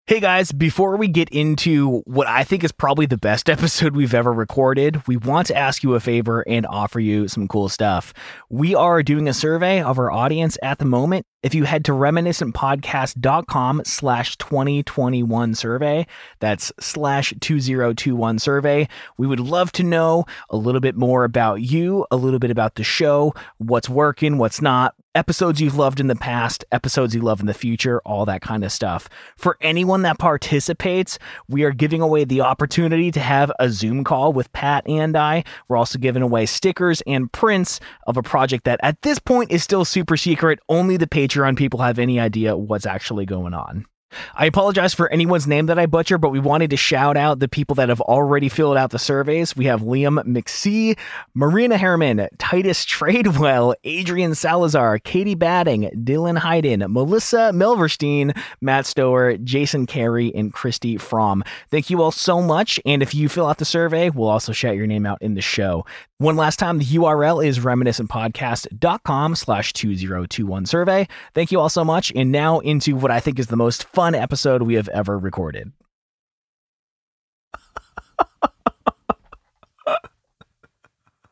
Hey guys, before we get into what I think is probably the best episode we've ever recorded, we want to ask you a favor and offer you some cool stuff. We are doing a survey of our audience at the moment. If you head to reminiscentpodcast.com/2021 survey, that's /2021 survey, we would love to know a little bit more about you, a little bit about the show, what's working, what's not, episodes you've loved in the past, episodes you love in the future, all that kind of stuff. For anyone that participates, we are giving away the opportunity to have a Zoom call with Pat and I. We're also giving away stickers and prints of a project that at this point is still super secret. Only the Patreon people have any idea what's actually going on. I apologize for anyone's name that I butcher, but we wanted to shout out the people that have already filled out the surveys. We have Liam McSee, Marina Herman, Titus Tradewell, Adrian Salazar, Katie Batting, Dylan Hayden, Melissa Milverstein, Matt Stower, Jason Carey, and Christy Fromm. Thank you all so much. And if you fill out the survey, we'll also shout your name out in the show. One last time, the URL is reminiscentpodcast.com/2021 survey. Thank you all so much. And now into what I think is the most fun episode we have ever recorded.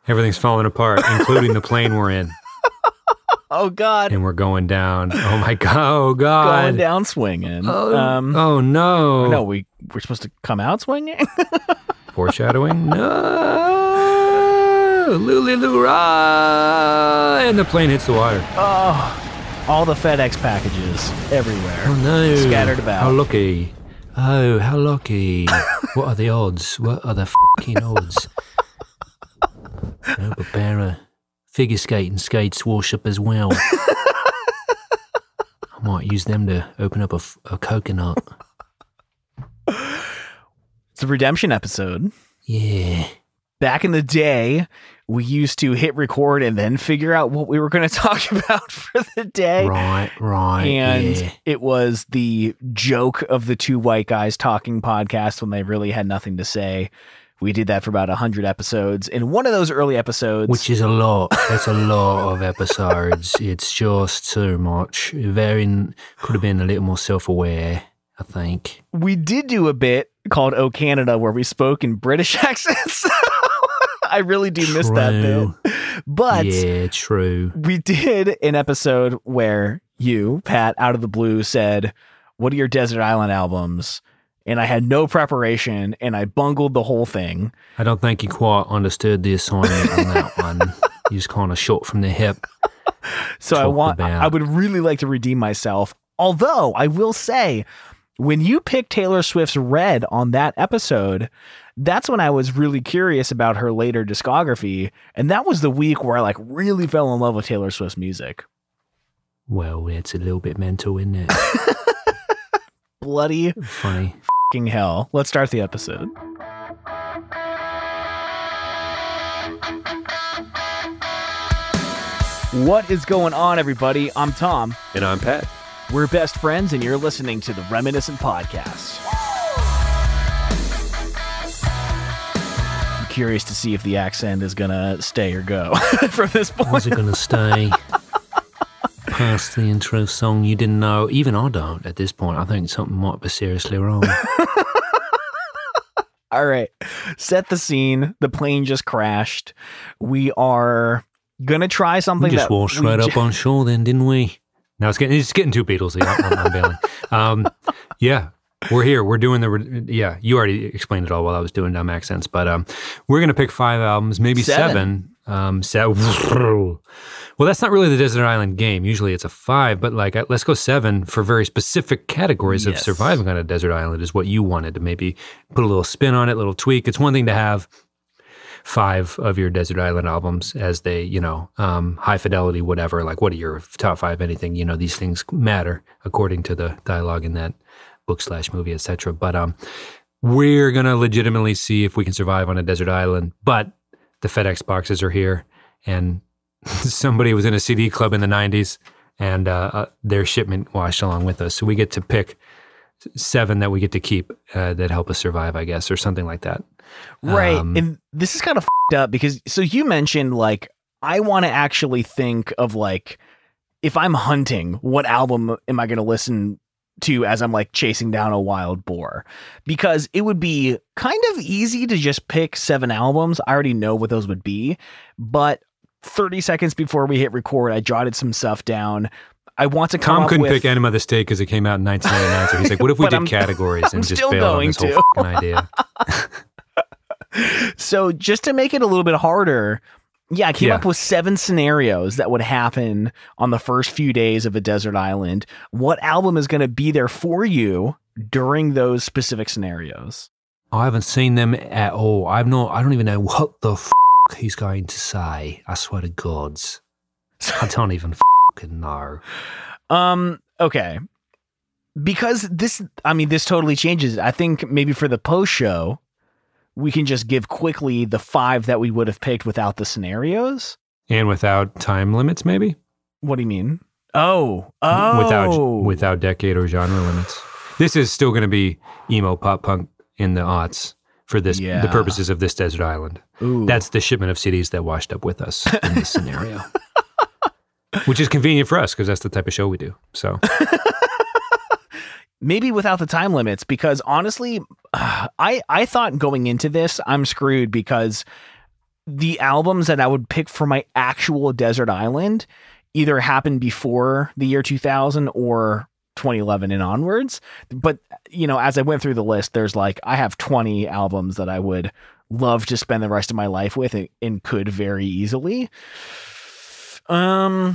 Everything's falling apart, including the plane we're in. Oh, God. And we're going down. Oh, my God. Oh, God. Going down swinging. Oh, no. No, we're supposed to come out swinging? Foreshadowing? No. Lulu-rah. And the plane hits the water. Oh, all the FedEx packages everywhere. Oh, no. Scattered about. How lucky. Oh, how lucky. What are the odds? What are the fucking odds? A pair of figure skating skates wash up as well. I might use them to open up a coconut. It's a redemption episode. Yeah. Back in the day, we used to hit record and then figure out what we were going to talk about for the day. Right. And it was the joke of the two white guys talking podcast when they really had nothing to say. We did that for about 100 episodes. In one of those early episodes... Which is a lot. That's a lot of episodes. It's just too much. Could have been a little more self-aware, I think. We did do a bit called Oh Canada where we spoke in British accents. I really do miss that bit. But yeah, true. We did an episode where you, Pat, out of the blue said, "What are your Desert Island albums?" And I had no preparation and I bungled the whole thing. I don't think you quite understood the assignment on that one. You just kind of shot from the hip. So I would really like to redeem myself. Although I will say, when you picked Taylor Swift's Red on that episode, that's when I was really curious about her later discography. And that was the week where I really fell in love with Taylor Swift's music. Well, it's a little bit mental, isn't it? Bloody funny fucking hell. Let's start the episode. What is going on, everybody? I'm Tom. And I'm Pat. We're best friends, and you're listening to the Reminiscent Podcast. I'm curious to see if the accent is going to stay or go from this point. Was it going to stay past the intro song? You didn't know. Even I don't at this point. I think something might be seriously wrong. All right. Set the scene. The plane just crashed. We are going to try something. We just washed right up on shore then, didn't we? No, it's getting too Beatlesy. I'm bailing. Yeah, we're here. We're doing yeah, you already explained it all while I was doing dumb accents, but we're going to pick 5 albums, maybe 7. Well, that's not really the Desert Island game. Usually it's a 5, but let's go 7 for very specific categories of surviving on a desert island is what you wanted to maybe put a little spin on it, a little tweak. It's one thing to have 5 of your desert island albums as they, high fidelity, whatever, what are your top 5 anything, these things matter according to the dialogue in that book/movie, etc. But we're going to legitimately see if we can survive on a desert island, but the FedEx boxes are here and somebody was in a CD club in the 90s and their shipment washed along with us. So we get to pick 7 that we get to keep that help us survive, I guess, or something like that. Right. And this is kind of f***ed up because, so you mentioned I want to actually think of if I'm hunting, what album am I going to listen to as I'm like chasing down a wild boar, because it would be kind of easy to just pick 7 albums. I already know what those would be, but 30 seconds before we hit record, I jotted some stuff down. I want to come Tom up couldn't with... pick Enema of the State because it came out in 1999. So he's like, what if we did categories and just bailed on this whole fucking idea? So just to make it a little bit harder, I came up with 7 scenarios that would happen on the first few days of a desert island. What album is going to be there for you during those specific scenarios? I haven't seen them at all. I don't even know what the he's going to say. I swear to gods. I don't even fucking know. Okay. Because this totally changes. I think maybe for the post show, we can just give quickly the 5 that we would have picked without the scenarios. And without time limits, maybe? What do you mean? Oh. Without decade or genre limits. This is still going to be emo pop punk in the aughts for this, the purposes of this desert island. Ooh. That's the shipment of CDs that washed up with us in this scenario. Which is convenient for us because that's the type of show we do. So... Maybe without the time limits, because honestly, I thought going into this, I'm screwed because the albums that I would pick for my actual desert island either happened before the year 2000 or 2011 and onwards. But, as I went through the list, there's like, I have 20 albums that I would love to spend the rest of my life with and could very easily. But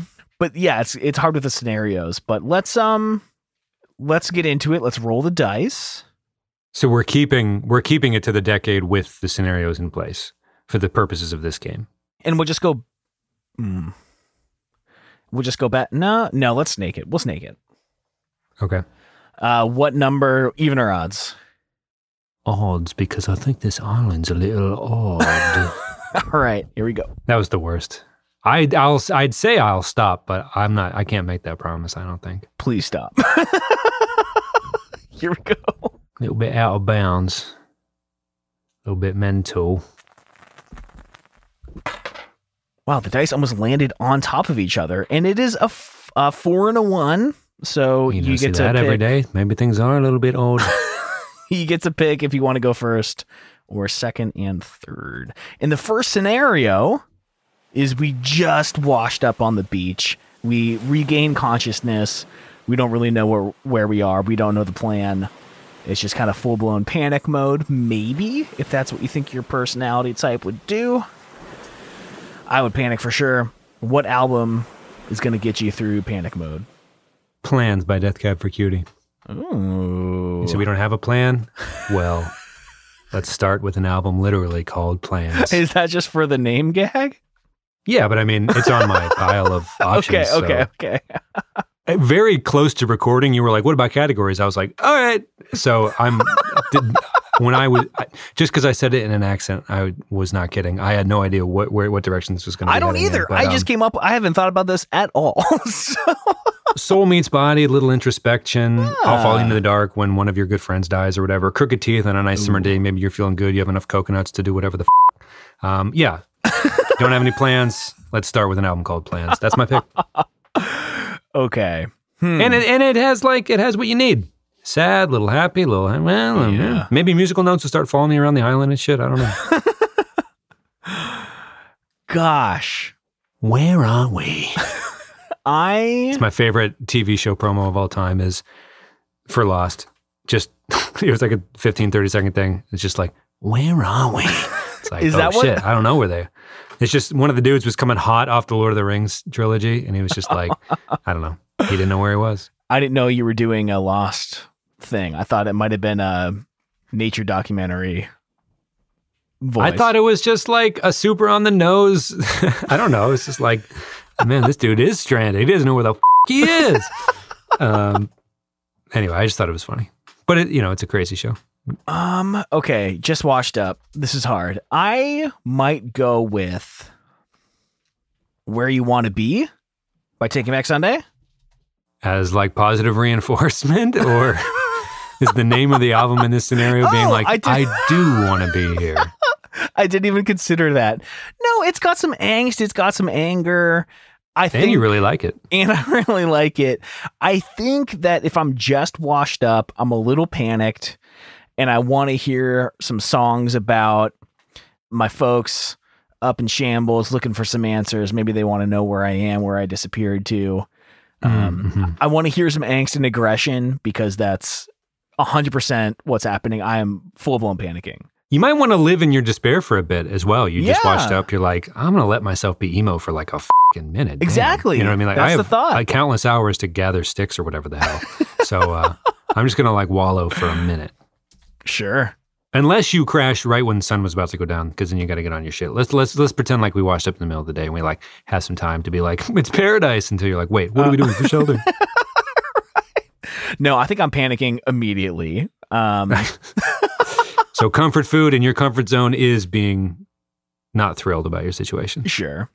yeah, it's hard with the scenarios, but let's get into it. Let's roll the dice. So we're keeping it to the decade with the scenarios in place for the purposes of this game. And we'll just go back. No, let's snake it. We'll snake it. Okay. What number, even or odds? Odds, because I think this island's a little odd. All right, here we go. That was the worst. I'd say I'll stop, but I can't make that promise, I don't think. Please stop. Here we go. A little bit out of bounds. A little bit mental. Wow, the dice almost landed on top of each other, and it is a 4 and a 1. So you get to that pick. Every day. Maybe things are a little bit old. You get to pick if you want to go first or second and third. In the first scenario is we just washed up on the beach. We regain consciousness. We don't really know where we are. We don't know the plan. It's just kind of full-blown panic mode, maybe, if that's what you think your personality type would do. I would panic for sure. What album is going to get you through panic mode? Plans by Death Cab for Cutie. Ooh. So we don't have a plan? Well, let's start with an album literally called Plans. Is that just for the name gag? Yeah, but I mean, it's on my pile of options. Okay. Very close to recording, you were like, what about categories? I was like, all right. So just because I said it in an accent, I was not kidding. I had no idea what direction this was going to be. I don't either. I just came up, I haven't thought about this at all. Soul meets body, a little introspection. I'll fall into the dark when one of your good friends dies or whatever. Crooked teeth on a nice summer day. Maybe you're feeling good. You have enough coconuts to do whatever the yeah. Don't have any plans. Let's start with an album called Plans. That's my pick. Okay. And it has what you need. Sad, little happy, maybe musical notes will start falling around the island and shit. I don't know. Gosh. Where are we? It's my favorite TV show promo of all time is for Lost. Just, it was like a 15, 30-second thing. It's just like, where are we? It's like, shit, I don't know where they are. It's just one of the dudes was coming hot off the Lord of the Rings trilogy, and he was just like, I don't know. He didn't know where he was. I didn't know you were doing a Lost thing. I thought it might have been a nature documentary voice. I thought it was just like a super on the nose. I don't know. It's just like, man, this dude is stranded. He doesn't know where the he is. Anyway, I just thought it was funny. But it's a crazy show. Okay, just washed up. This is hard. I might go with Where You Want to Be by Taking Back Sunday. As like positive reinforcement, or is the name of the album in this scenario being like, I do want to be here? I didn't even consider that. No, it's got some angst. It's got some anger. I think, and you really like it. And I really like it. I think that if I'm just washed up, I'm a little panicked and I want to hear some songs about my folks up in shambles looking for some answers. Maybe they want to know where I am, where I disappeared to. I want to hear some angst and aggression because that's 100% what's happening. I am full blown panicking. You might want to live in your despair for a bit as well. You just washed up. You're like, I'm going to let myself be emo for like a fucking minute. Damn. Exactly. You know what I mean? Like, that's I the thought. have countless hours to gather sticks or whatever the hell. So I'm just going to like wallow for a minute. Sure. Unless you crash right when the sun was about to go down, because then you got to get on your shit. Let's pretend like we washed up in the middle of the day and we like have some time to be like, it's paradise, until you're like, wait, what are we doing for shelter? Right. No, I think I'm panicking immediately. So comfort food in your comfort zone is being not thrilled about your situation. Sure.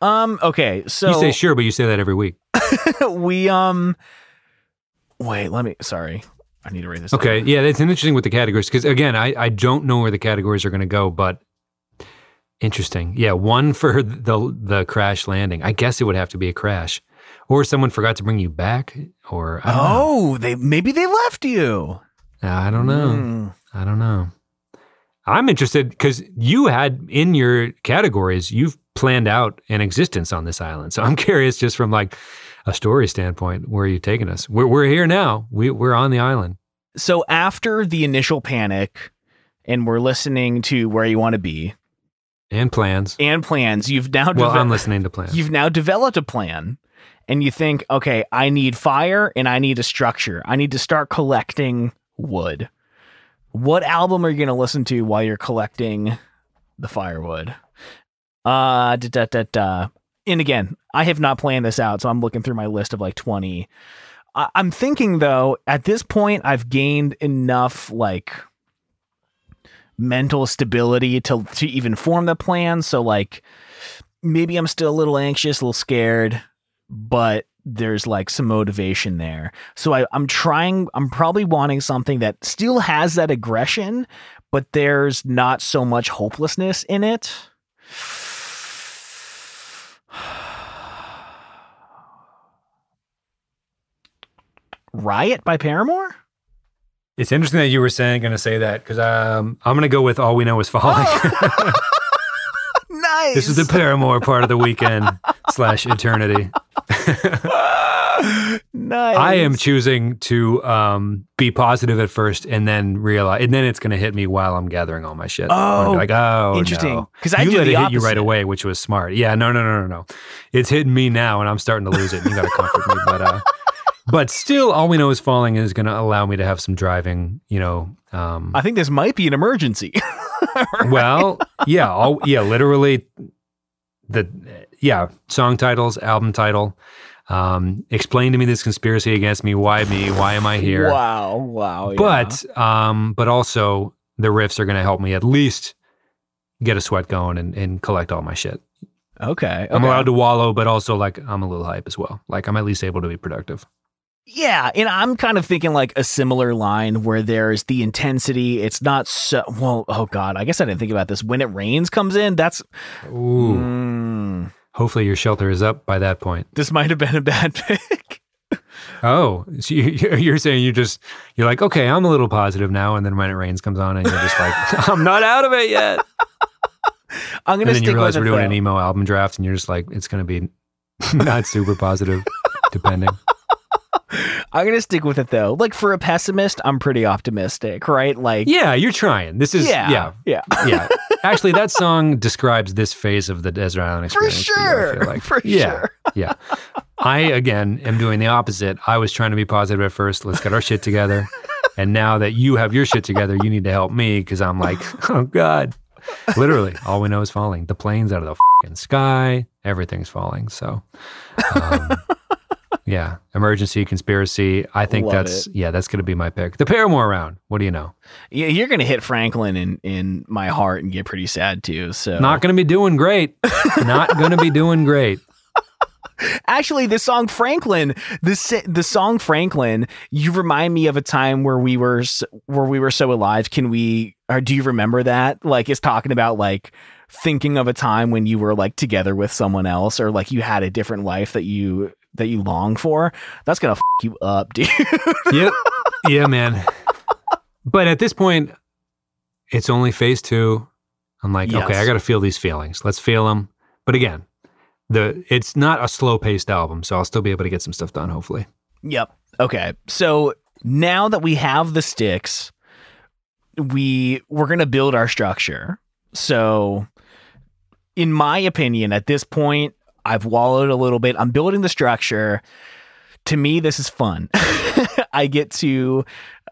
Okay. So you say sure, but you say that every week. Sorry. I need to read this. Okay. Yeah. It's interesting with the categories. Cause again, I don't know where the categories are going to go, but interesting. Yeah. One for the crash landing. I guess it would have to be a crash, or someone forgot to bring you back, or, maybe they left you. I don't know. I don't know. I'm interested because you had in your categories, you've planned out an existence on this island. So I'm curious, just from like a story standpoint, where are you taking us? We're here now. We're on the island. So after the initial panic and we're listening to Where You Want to Be. And plans. You've now I'm listening to plans. You've now developed a plan. And you think, okay, I need fire and I need a structure. I need to start collecting wood. What album are you going to listen to while you're collecting the firewood? And again, I have not planned this out, so I'm looking through my list of like 20. I'm thinking, though, at this point, I've gained enough like mental stability to even form the plan. So like maybe I'm still a little anxious, a little scared, but there's like some motivation there. So I'm probably wanting something that still has that aggression, but there's not so much hopelessness in it. Riot by Paramore? It's interesting that you were going to say that, because I'm going to go with All We Know Is Falling. Oh. Nice. This is the Paramore part of the weekend / eternity. Nice. I am choosing to be positive at first and then realize, and then it's going to hit me while I'm gathering all my shit. Oh, like, oh, interesting. Because no. I You let it opposite. hit you right away, which was smart. Yeah, no. It's hitting me now, and I'm starting to lose it. And you got to comfort me, but still, All We Know Is Falling is going to allow me to have some driving. I think this might be an emergency. Right? Well, literally. Song titles, album title. Explain to me this conspiracy against me. Why me? Why am I here? Wow. But also the riffs are going to help me at least get a sweat going and collect all my shit. Okay. I'm allowed to wallow, but also like I'm a little hype as well. Like I'm at least able to be productive. Yeah, and I'm kind of thinking like a similar line where there's the intensity. It's not so, well, oh God, I guess I didn't think about this. When It Rains comes in, that's... Ooh. Hopefully your shelter is up by that point. This might have been a bad pick. Oh, so you're saying you're like, okay, I'm a little positive now, and then When It Rains comes on and you're just like, I'm not out of it yet. I'm going to stick with it. And then you realize we're doing an emo album draft and you're just like, it's going to be not super positive, depending. I'm going to stick with it though. Like for a pessimist, I'm pretty optimistic, right? Like, yeah, you're trying. This is, yeah. Actually, that song describes this phase of the desert island experience. For sure. I feel like. For sure. Yeah. I, again, am doing the opposite. I was trying to be positive at first. Let's get our shit together. And now that you have your shit together, you need to help me because I'm like, oh God. Literally, all we know is falling. The plane's out of the fucking sky. Everything's falling. So, yeah, emergency, conspiracy. I think that's going to be my pick. The Paramore round. What do you know? Yeah, you're going to hit Franklin in my heart and get pretty sad too. So not going to be doing great. Not going to be doing great. Actually, the song Franklin, the song Franklin, you remind me of a time where we were so alive. Do you remember that? Like, it's talking about like thinking of a time when you were like together with someone else, or like you had a different life that you longed for. That's gonna you up, dude. Yep. Yeah, man. But at this point, it's only phase 2. I'm like, Yes. okay, I got to feel these feelings. Let's feel them. But again, it's not a slow-paced album, so I'll still be able to get some stuff done, hopefully. Yep. Okay. So now that we have the sticks, we're gonna build our structure. So, in my opinion, at this point, I've wallowed a little bit. I'm building the structure. To me, this is fun. I get to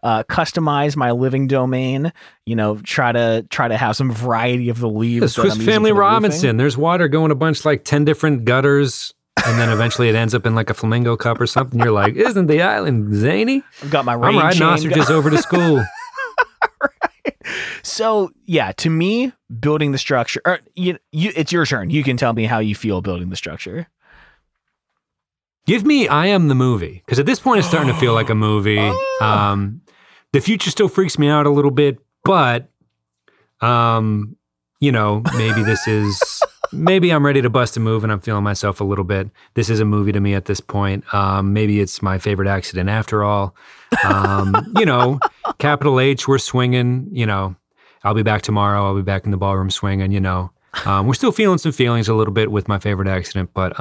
customize my living domain. You know, try to have some variety of the leaves. Swiss Family Robinson. There's water going a bunch, like 10 different gutters, and then eventually it ends up in like a flamingo cup or something. You're like, isn't the island zany? I've got my rain I'm riding chain ostriches over to school. Right. So yeah, to me, building the structure. It's your turn. You can tell me how you feel building the structure. Give me I Am the Movie, because at this point it's starting to feel like a movie. The future still freaks me out a little bit, but you know, maybe I'm ready to bust a move and I'm feeling myself a little bit. This is a movie to me at this point. Maybe it's my favorite accident after all. You know, capital H, we're swinging, you know, I'll be back tomorrow. I'll be back in the ballroom swinging, you know. We're still feeling some feelings a little bit with my favorite accident, but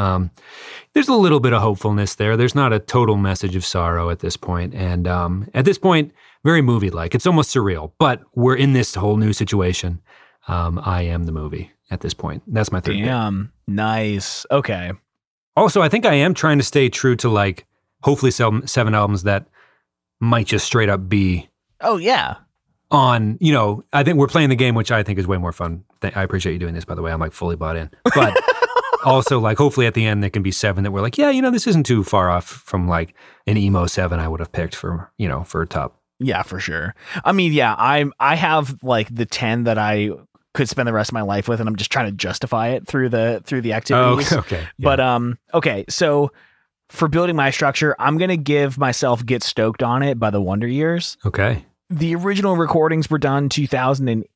there's a little bit of hopefulness there. There's not a total message of sorrow at this point. And at this point, very movie-like. It's almost surreal, but we're in this whole new situation. I Am the Movie at this point. That's my third pick. Damn, nice. Okay. Also, I think I am trying to stay true to like hopefully 7 albums that might just straight up be. Oh yeah. On, you know, I think we're playing the game, which I think is way more fun. I appreciate you doing this, by the way. I'm like fully bought in. But also, like, hopefully at the end there can be 7 that we're like, yeah, you know, this isn't too far off from like an emo 7 I would have picked for, you know, for a top. Yeah, for sure. I mean, yeah, I have like the 10 that I could spend the rest of my life with, and I'm just trying to justify it through the activities. Oh, okay. Yeah. But okay, so for building my structure, I'm gonna give myself "Get Stoked on It" by the Wonder Years. Okay. The original recordings were done 2008,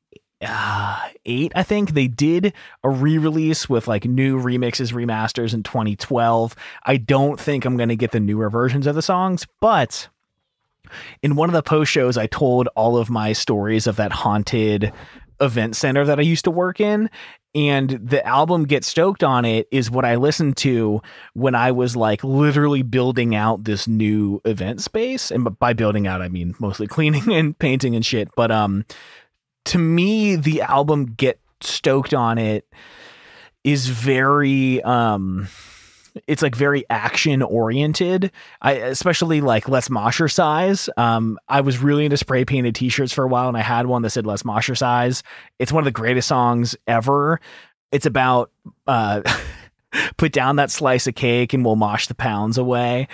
I think. They did a re-release with like new remixes, remasters in 2012. I don't think I'm going to get the newer versions of the songs, but in one of the post shows, I told all of my stories of that haunted event center that I used to work in. And the album Get Stoked on It is what I listened to when I was like literally building out this new event space. And by building out, I mean mostly cleaning and painting and shit. But to me, the album Get Stoked on It is very it's like very action oriented. Especially like Let's Mosher Size. I was really into spray painted t-shirts for a while, and I had one that said Let's Mosher Size. It's one of the greatest songs ever. It's about put down that slice of cake and we'll mosh the pounds away.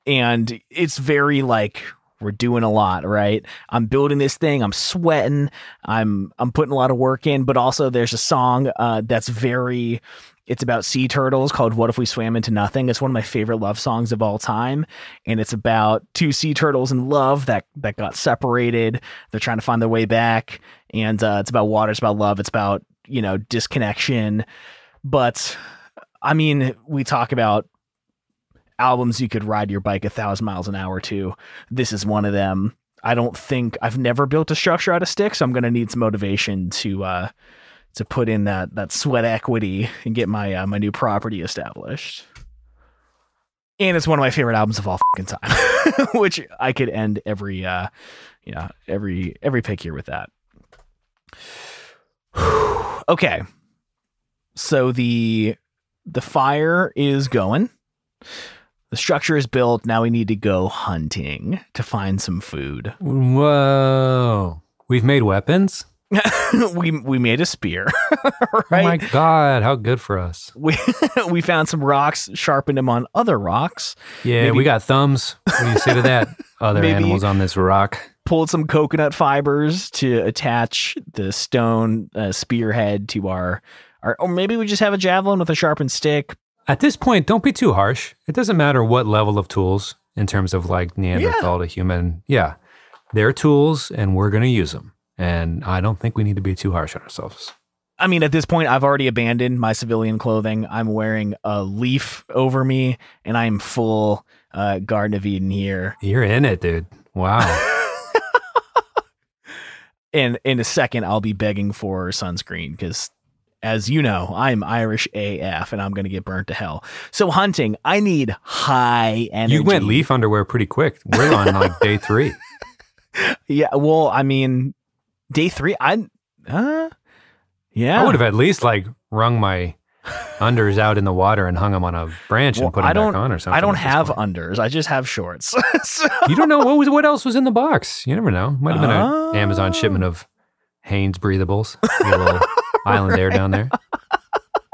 And it's very like, we're doing a lot, right? I'm building this thing. I'm sweating. I'm putting a lot of work in, but also there's a song that's very, it's about sea turtles called What If We Swam Into Nothing. It's one of my favorite love songs of all time. And it's about 2 sea turtles in love that got separated. They're trying to find their way back. And it's about water. It's about love. It's about, you know, disconnection. But I mean, we talk about albums you could ride your bike 1,000 miles an hour to. This is one of them. I've never built a structure out of sticks. So I'm going to need some motivation to put in that sweat equity and get my my new property established. And it's one of my favorite albums of all fucking time, which I could end every pick here with that. Okay. So the fire is going. The structure is built. Now we need to go hunting to find some food. Whoa. We've made weapons? we made a spear. Oh Right? my God, how good for us. We found some rocks, sharpened them on other rocks. Yeah, we got thumbs. What do you say to that? Other animals on this rock. Pulled some coconut fibers to attach the stone spearhead to our, or maybe we just have a javelin with a sharpened stick. At this point, don't be too harsh. It doesn't matter what level of tools in terms of like Neanderthal to human. Yeah, they're tools and we're going to use them. And I don't think we need to be too harsh on ourselves. I mean, at this point, I've already abandoned my civilian clothing. I'm wearing a leaf over me and I'm full Garden of Eden here. You're in it, dude. Wow. And in a second, I'll be begging for sunscreen because, as you know, I'm Irish AF and I'm going to get burnt to hell. So hunting, I need high energy. You went leaf underwear pretty quick. We're on like day 3. Yeah. Well, I mean, day 3, yeah. I would have at least like wrung my unders out in the water and hung them on a branch and put them back on or something. I don't have unders. I just have shorts. So. You don't know what else was in the box. You never know. Might have been an Amazon shipment of Hanes breathables. Get a little island air down there.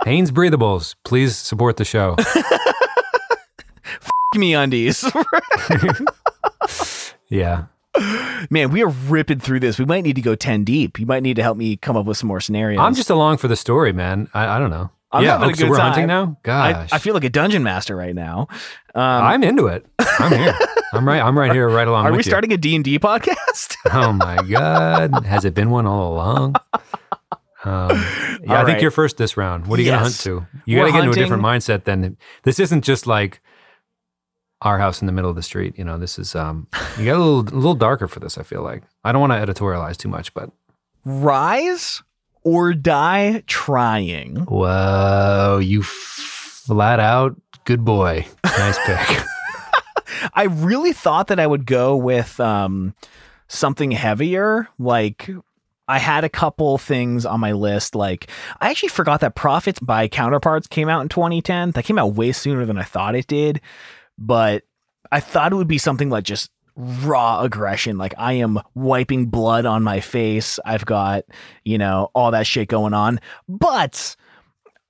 Hanes breathables. Please support the show. F me undies. Yeah. Man, we are ripping through this. We might need to go 10 deep. You might need to help me come up with some more scenarios. I'm just along for the story, man. I don't know. I'm having a good so we're time. hunting now? Gosh. I feel like a dungeon master right now. I'm into it. I'm here. I'm right here, right along with you. Are we starting a D&D podcast? Oh my God. Has it been one all along? I think you're first this round. What are you going to hunt to? You got to get into a different mindset than, this isn't just like our house in the middle of the street. You know, this is, you got a little darker for this, I feel like. I don't want to editorialize too much, but. Rise or die trying. Whoa, you flat out good boy. Nice pick. I really thought that I would go with something heavier. Like, I had a couple things on my list. Like, I actually forgot that Profits by Counterparts came out in 2010. That came out way sooner than I thought it did. But I thought it would be something like just raw aggression. Like, I am wiping blood on my face. I've got, all that shit going on. But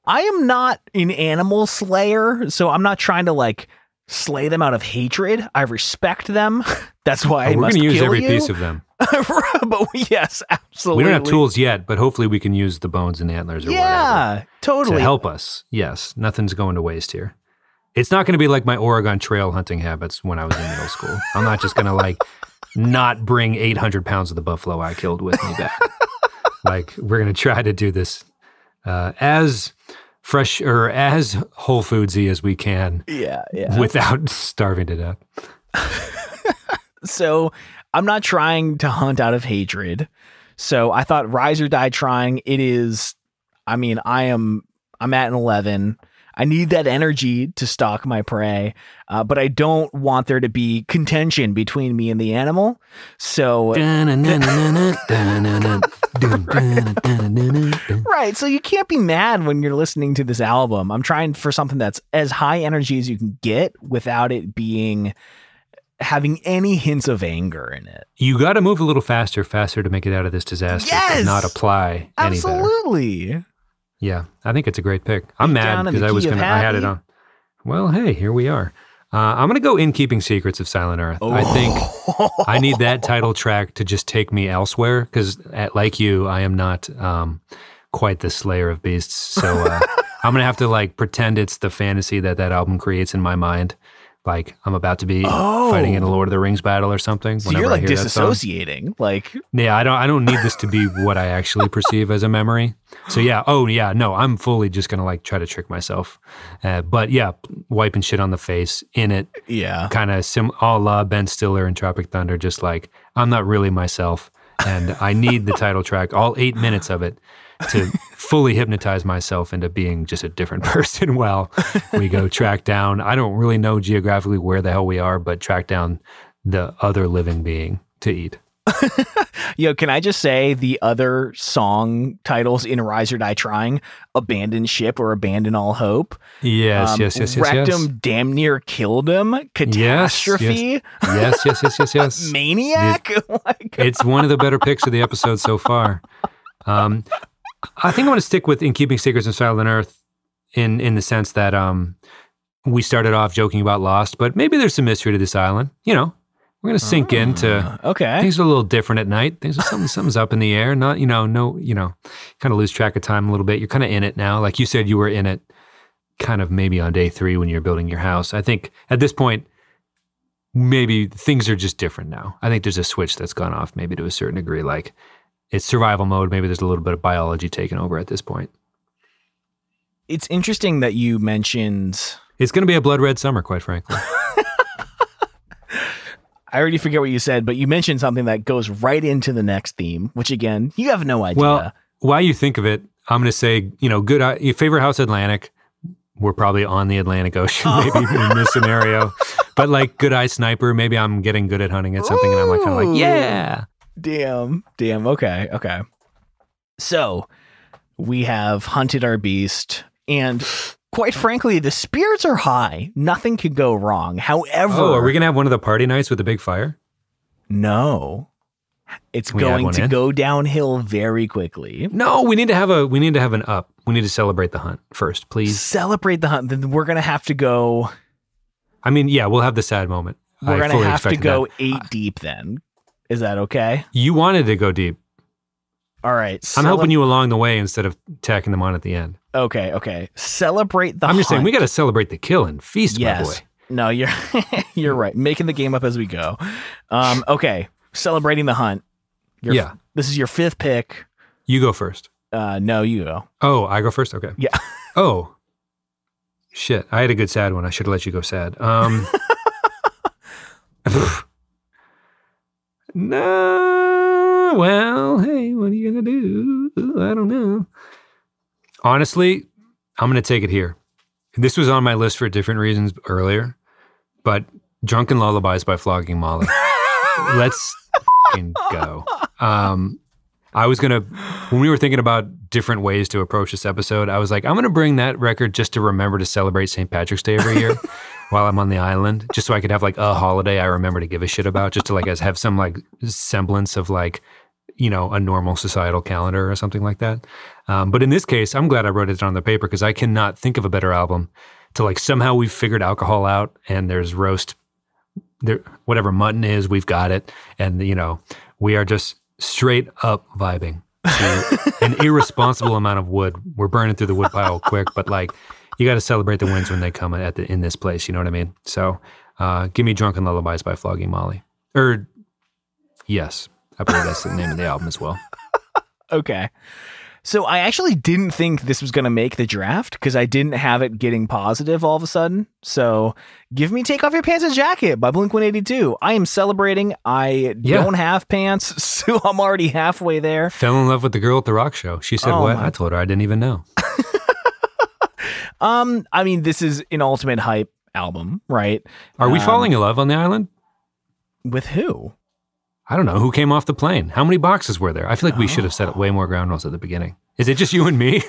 I am not an animal slayer. So I'm not trying to like slay them out of hatred. I respect them. That's why I must kill you. We're going to use every piece of them. But yes, absolutely. We don't have tools yet, but hopefully we can use the bones and antlers or whatever. Totally. To help us. Yes, nothing's going to waste here. It's not going to be like my Oregon Trail hunting habits when I was in middle school. I'm not just going to like not bring 800 pounds of the buffalo I killed with me back. Like, we're going to try to do this as fresh or as Whole Foodsy as we can. Yeah. Without starving to death. So I'm not trying to hunt out of hatred. So I thought rise or die trying. It is, I'm at an 11. I need that energy to stalk my prey, but I don't want there to be contention between me and the animal. So, right. So you can't be mad when you're listening to this album. I'm trying for something that's as high energy as you can get without it having any hints of anger in it. You got to move a little faster to make it out of this disaster. Yes! Not apply any better. Absolutely. Yeah, I think it's a great pick. I'm mad because I had it on. Well, hey, here we are. I'm going to go In Keeping Secrets of Silent Earth. I think I need that title track to just take me elsewhere because, like you, I am not quite the slayer of beasts. So I'm going to have to like pretend it's the fantasy that album creates in my mind. Like I'm about to be fighting in a Lord of the Rings battle or something. So you're like disassociating. Like, yeah, I don't need this to be what I actually perceive as a memory. So yeah, no, I'm fully just gonna like try to trick myself. But yeah, wiping shit on the face in it. Yeah, kind of a la Ben Stiller in Tropic Thunder. Just like I'm not really myself, and I need the title track, all 8 minutes of it, to fully hypnotize myself into being just a different person while we go track down. I don't really know geographically where the hell we are, but track down the other living being to eat. Yo, can I just say the other song titles in Rise or Die Trying? Abandon Ship or Abandon All Hope. Yes. Wrecked him, damn near killed him. Catastrophe. Yes. Maniac. It's one of the better picks of the episode so far. I think I want to stick with In Keeping Secrets of Silent Earth in the sense that we started off joking about Lost, but maybe there's some mystery to this island. We're going to sink into things are a little different at night. Things are something's up in the air. Not, kind of lose track of time a little bit. You're kind of in it now. Like you said, you were in it kind of maybe on day 3 when you're building your house. I think at this point, maybe things are just different now. I think there's a switch that's gone off maybe to a certain degree. Like it's survival mode. Maybe there's a little bit of biology taking over at this point. It's interesting that you mentioned... It's going to be a blood red summer, quite frankly. I already forget what you said, but you mentioned something that goes right into the next theme, which again, you have no idea. Well, while you think of it, I'm going to say, your favorite house, Atlantic. We're probably on the Atlantic Ocean, maybe in this scenario. But like Good Eye Sniper, maybe I'm getting good at hunting at something and I'm like kind of like, yeah. Damn. Okay. So we have hunted our beast and quite frankly, the spirits are high. Nothing could go wrong. However... Oh, are we going to have one of the party nights with a big fire? No. It's going to go downhill very quickly. No, we need to have an up. We need to celebrate the hunt first, please. Celebrate the hunt. Then we're going to have to go... I mean, yeah, we'll have the sad moment. We're going to have to go 8 deep then. Is that okay? You wanted to go deep. All right. I'm helping you along the way instead of tacking them on at the end. Okay. Celebrate the hunt. I'm just saying, we got to celebrate the kill and feast, my boy. No, you're right. Making the game up as we go. Okay. Celebrating the hunt. This is your 5th pick. You go first. No, you go. Oh, I go first? Okay. Yeah. Oh. Shit. I had a good sad one. I should have let you go sad. No. Well, hey, what are you going to do? I don't know. Honestly, I'm going to take it here. This was on my list for different reasons earlier, but Drunken Lullabies by Flogging Molly. Let's fucking go. I was going to, when we were thinking about different ways to approach this episode, I was like, I'm going to bring that record just to remember to celebrate St. Patrick's Day every year while I'm on the island, just so I could have like a holiday I remember to give a shit about, just to like have some like semblance of like, a normal societal calendar or something like that. But in this case, I'm glad I wrote it on the paper because I cannot think of a better album to like somehow we've figured alcohol out and there's roast, there, whatever mutton is, we've got it. And, we are just straight up vibing to an irresponsible amount of wood. We're burning through the wood pile quick, but like you got to celebrate the wins when they come in this place. You know what I mean? So give me Drunken Lullabies by Flogging Molly. Yes. I believe that's the name of the album as well. Okay. So I actually didn't think this was going to make the draft because I didn't have it getting positive all of a sudden. So give me Take Off Your Pants and Jacket by Blink-182. I am celebrating. I don't have pants, so I'm already halfway there. Fell in love with the girl at the rock show. She said what? I told her I didn't even know. I mean, this is an ultimate hype album, right? Are we falling in love on the island? With who? I don't know. Who came off the plane? How many boxes were there? I feel like we should have set up way more ground rules at the beginning. Is it just you and me?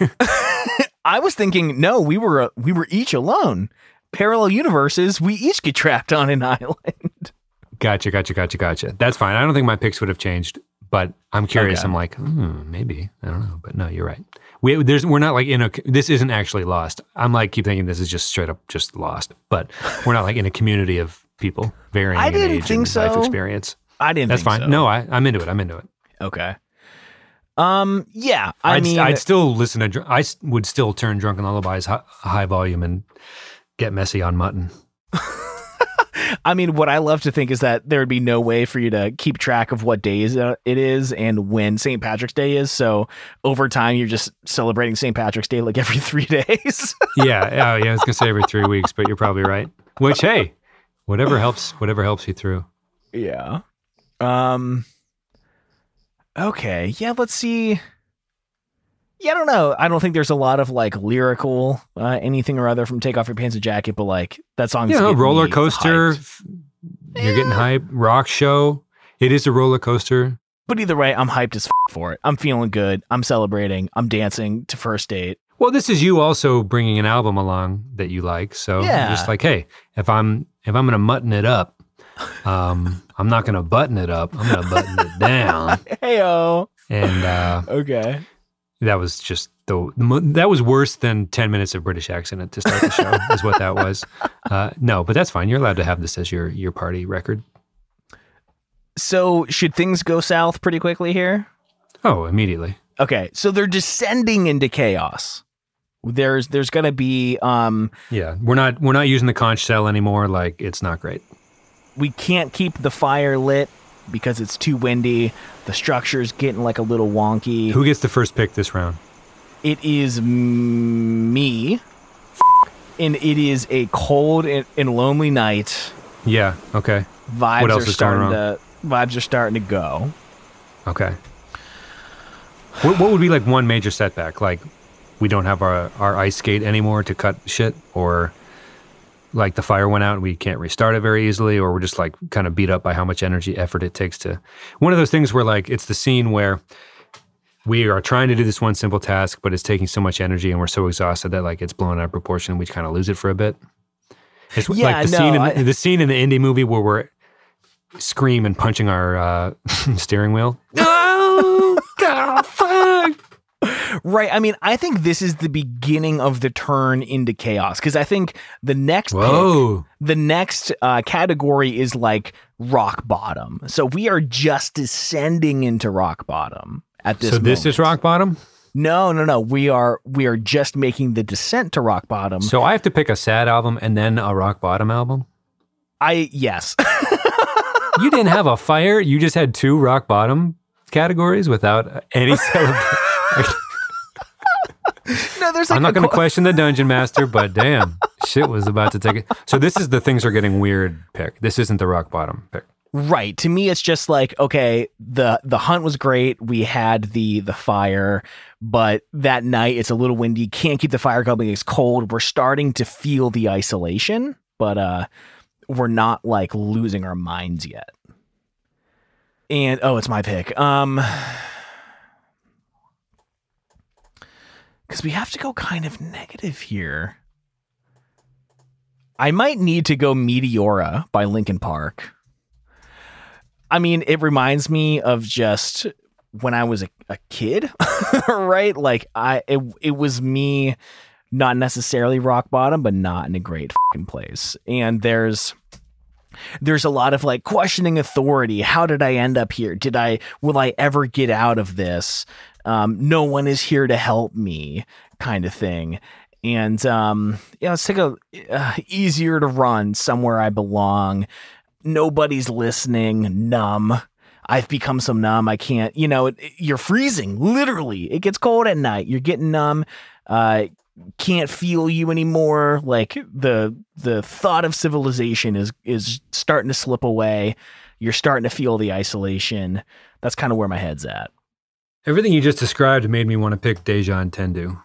I was thinking, no, we were each alone. Parallel universes, we each get trapped on an island. Gotcha. That's fine. I don't think my picks would have changed, but I'm curious. Okay. I'm like, maybe. I don't know. But no, you're right. We're not like this isn't actually Lost. I'm like, keep thinking this is just straight up just Lost, but we're not like in a community of people varying in age and life experience. I didn't That's think fine. so. No, I'm into it. Okay. Yeah. I'd still listen to, I would still turn Drunken Lullabies high volume and get messy on mutton. I mean, what I love to think is that there would be no way for you to keep track of what days it is and when St. Patrick's Day is. So over time, you're just celebrating St. Patrick's Day like every 3 days. Yeah. I was going to say every 3 weeks, but you're probably right. Which, hey, whatever helps you through. Yeah. Okay. Yeah, let's see. Yeah, I don't know. I don't think there's a lot of like lyrical anything or other from Take Off Your Pants and Jacket, but like that song is roller coaster. You're getting hype. Rock show. It is a roller coaster. But either way, I'm hyped as for it. I'm feeling good. I'm celebrating. I'm dancing to First Date. Well, this is you also bringing an album along that you like. So just like, hey, if I'm going to mutton it up, I'm not going to button it up. I'm going to button it down. Heyo. And okay. That was just that was worse than 10 minutes of British accent to start the show is what that was. No, but that's fine. You're allowed to have this as your party record. So should things go south pretty quickly here? Oh, immediately. Okay. So they're descending into chaos. There's going to be Yeah, we're not using the conch shell anymore. Like, it's not great. We can't keep the fire lit because it's too windy. The structure's getting like a little wonky. Who gets the first pick this round? It is me. And it is a cold and lonely night. Yeah, okay. Vibes are starting to go. Okay. What would be like one major setback? Like, we don't have our ice skate anymore to cut shit, or like the fire went out and we can't restart it very easily, or we're just like kind of beat up by how much effort it takes to... One of those things where like it's the scene where we are trying to do this one simple task, but it's taking so much energy and we're so exhausted that like it's blown out of proportion and we kind of lose it for a bit. It's like the scene in the indie movie where we're scream and punching our steering wheel. Oh, God, fuck! Right. I mean, I think this is the beginning of the turn into chaos, because I think the next category is like rock bottom. So we are just descending into rock bottom at this moment. So this is rock bottom? No. We are just making the descent to rock bottom. So I have to pick a sad album and then a rock bottom album? Yes. You didn't have a fire? You just had 2 rock bottom categories without any celebration? No, there's. I'm not going to question the dungeon master, but damn, shit was about to take it. So this is the things are getting weird pick. This isn't the rock bottom pick. Right. To me, it's just like, okay, the hunt was great. We had the fire, but that night it's a little windy. Can't keep the fire going. It's cold. We're starting to feel the isolation, but we're not like losing our minds yet. And it's my pick. Because we have to go kind of negative here. I might need to go Meteora by Linkin Park. I mean, it reminds me of just when I was a kid, right? Like it was me, not necessarily rock bottom, but not in a great fucking place. And there's a lot of like questioning authority. How did I end up here? Will I ever get out of this? No one is here to help me, kind of thing. And let's take a easier to run, Somewhere I Belong. Nobody's listening. Numb. I've become so numb. I can't. You're freezing. Literally, it gets cold at night. You're getting numb. Can't feel you anymore. Like the thought of civilization is starting to slip away. You're starting to feel the isolation. That's kind of where my head's at. Everything you just described made me want to pick Deja and Tendu.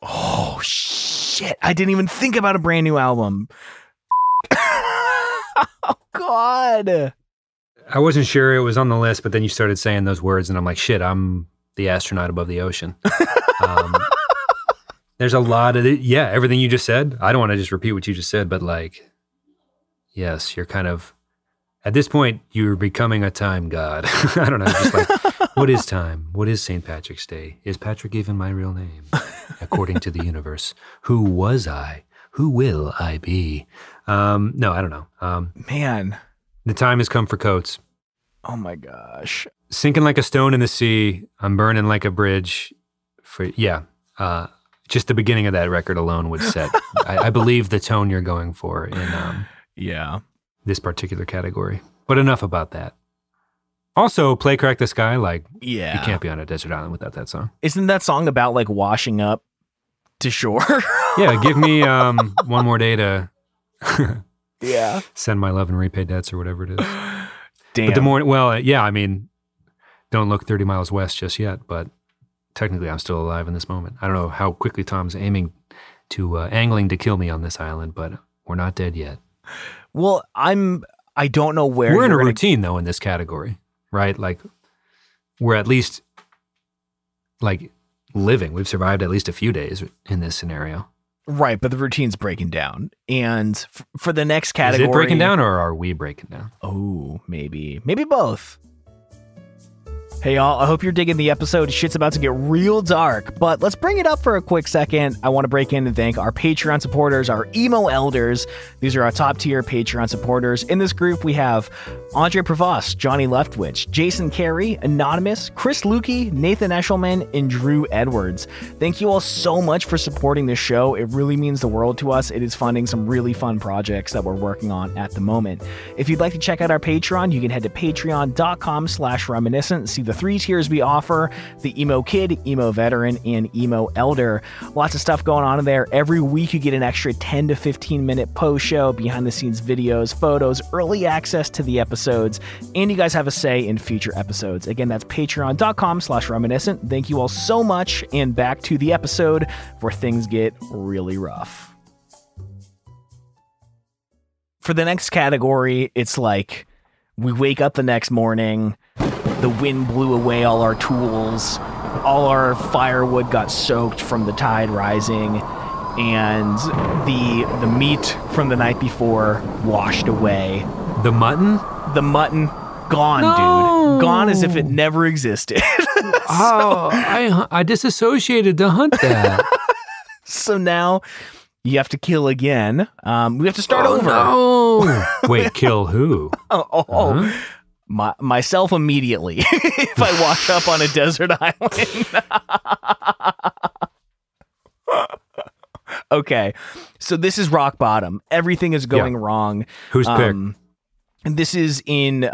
Oh, shit. I didn't even think about a brand new album. Oh, God. I wasn't sure it was on the list, but then you started saying those words, and I'm like, shit, I'm the astronaut above the ocean. There's a lot of it. Yeah, everything you just said. I don't want to just repeat what you just said, but like, yes, you're kind of, at this point, you're becoming a time god. I don't know, just like, what is time? What is St. Patrick's Day? Is Patrick even my real name? According to the universe, who was I? Who will I be? No, I don't know. Man. The time has come for Coates. Oh my gosh. Sinking like a stone in the sea. I'm burning like a bridge. Just the beginning of that record alone would set, I believe, the tone you're going for in this particular category. But enough about that. Also, Play Crack the Sky, like, you can't be on a desert island without that song. Isn't that song about like washing up to shore? Yeah, give me one more day to send my love and repay debts or whatever it is. Damn. But I mean, don't look 30 miles west just yet, but technically I'm still alive in this moment. I don't know how quickly Tom's angling to kill me on this island, but we're not dead yet. Well, I don't know where we're in a routine though in this category, right? Like we're at least like living. We've survived at least a few days in this scenario. Right, but the routine's breaking down. And for the next category... Is it breaking down or are we breaking down? Oh, maybe. Maybe both. Hey y'all, I hope you're digging the episode. Shit's about to get real dark, but let's bring it up for a quick second. I want to break in and thank our Patreon supporters, our emo elders. These are our top tier Patreon supporters. In this group, we have Andre Prevost, Johnny Leftwich, Jason Carey, Anonymous, Chris Lukey, Nathan Eshelman, and Drew Edwards. Thank you all so much for supporting this show. It really means the world to us. It is funding some really fun projects that we're working on at the moment. If you'd like to check out our Patreon, you can head to patreon.com/reminiscent. See the 3 tiers we offer: the emo kid, emo veteran, and emo elder. Lots of stuff going on in there. Every week you get an extra 10 to 15 minute post show, behind the scenes videos, photos, early access to the episodes, and you guys have a say in future episodes. Again, that's patreon.com/reminiscent. Thank you all so much, and back to the episode where things get really rough. For the next category, it's like we wake up the next morning, the wind blew away all our tools, all our firewood got soaked from the tide rising, and the meat from the night before washed away. The mutton? The mutton, gone, dude. Gone as if it never existed. I disassociated to hunt that. So now you have to kill again. We have to start over. No. Wait, kill who? Myself immediately if I wash up on a desert island. Okay, so this is rock bottom. Everything is going wrong. Who's pick? This is in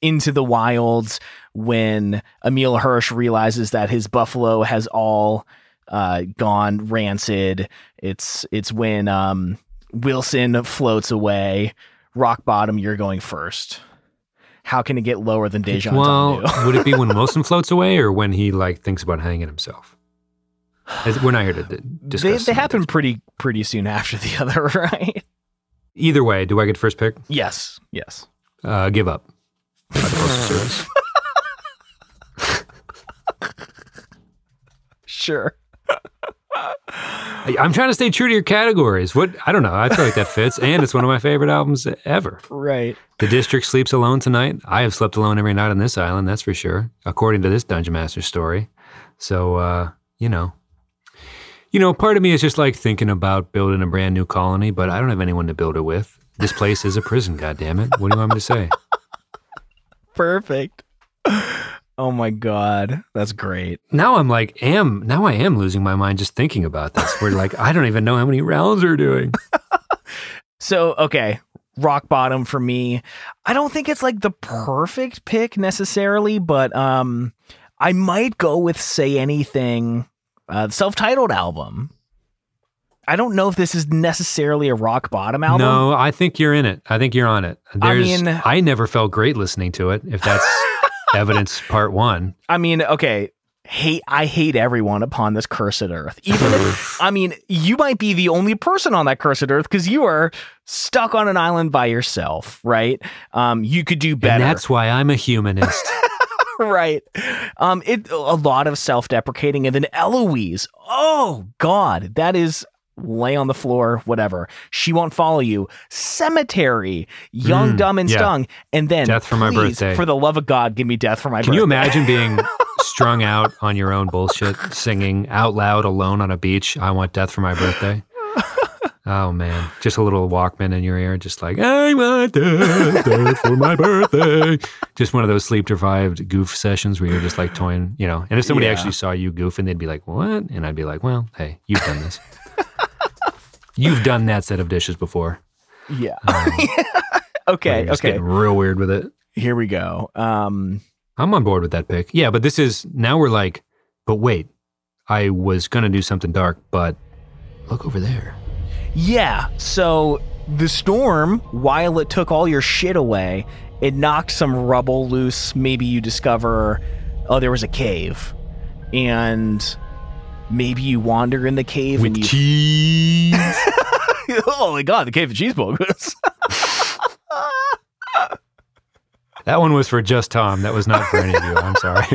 Into the Wilds, when Emil Hirsch realizes that his buffalo has all gone rancid. It's when Wilson floats away. Rock bottom, you're going first. How can it get lower than Deja Well, Dondu? would it be when Wilson floats away, or when he thinks about hanging himself? We're not here to discuss. They happen pretty soon after the other, right? Either way, do I get first pick? Yes. Give up. Sure. I'm trying to stay true to your categories. I don't know. I feel like that fits, and it's one of my favorite albums ever. Right. The District sleeps alone tonight. I have slept alone every night on this island, that's for sure, according to this Dungeon Master story. So, part of me is just thinking about building a brand new colony, but I don't have anyone to build it with. This place is a prison, goddammit. What do you want me to say? Perfect. Oh my God, that's great. Now I am losing my mind just thinking about this. We're I don't even know how many rounds we're doing. So, okay, rock bottom for me. I don't think it's the perfect pick necessarily, but I might go with Say Anything, self-titled album. I don't know if this is necessarily a rock bottom album. No, I think you're in it. I think you're on it. I never felt great listening to it, if that's evidence part one. I mean, okay, I hate everyone upon this cursed earth. Even if, you might be the only person on that cursed earth because you are stuck on an island by yourself, right? You could do better. And that's why I'm a humanist. Right. A lot of self-deprecating. And then Eloise, oh God, that is lay on the floor, whatever. She Won't Follow You, Cemetery, Young, Dumb, and Stung. And then Death for My Birthday. For the love of God, give me Death for My Birthday. Can you imagine being strung out on your own bullshit, singing out loud alone on a beach, I want death for my birthday? Oh man, just a little Walkman in your ear, just I want death for my birthday. Just one of those sleep-deprived goof sessions where you're just toying, and if somebody actually saw you goofing, they'd be like, what? And I'd be like, well, hey, you've done this. You've done that set of dishes before. Yeah. Okay. Getting real weird with it. Here we go. I'm on board with that pick. Yeah, but now we're but wait, I was going to do something dark, but look over there. Yeah. So the storm, while it took all your shit away, it knocked some rubble loose. Maybe you discover, there was a cave. And maybe you wander in the cave with cheese. Oh my God, the cave of Cheeseburgers. That one was for just Tom. That was not for any of you. I'm sorry.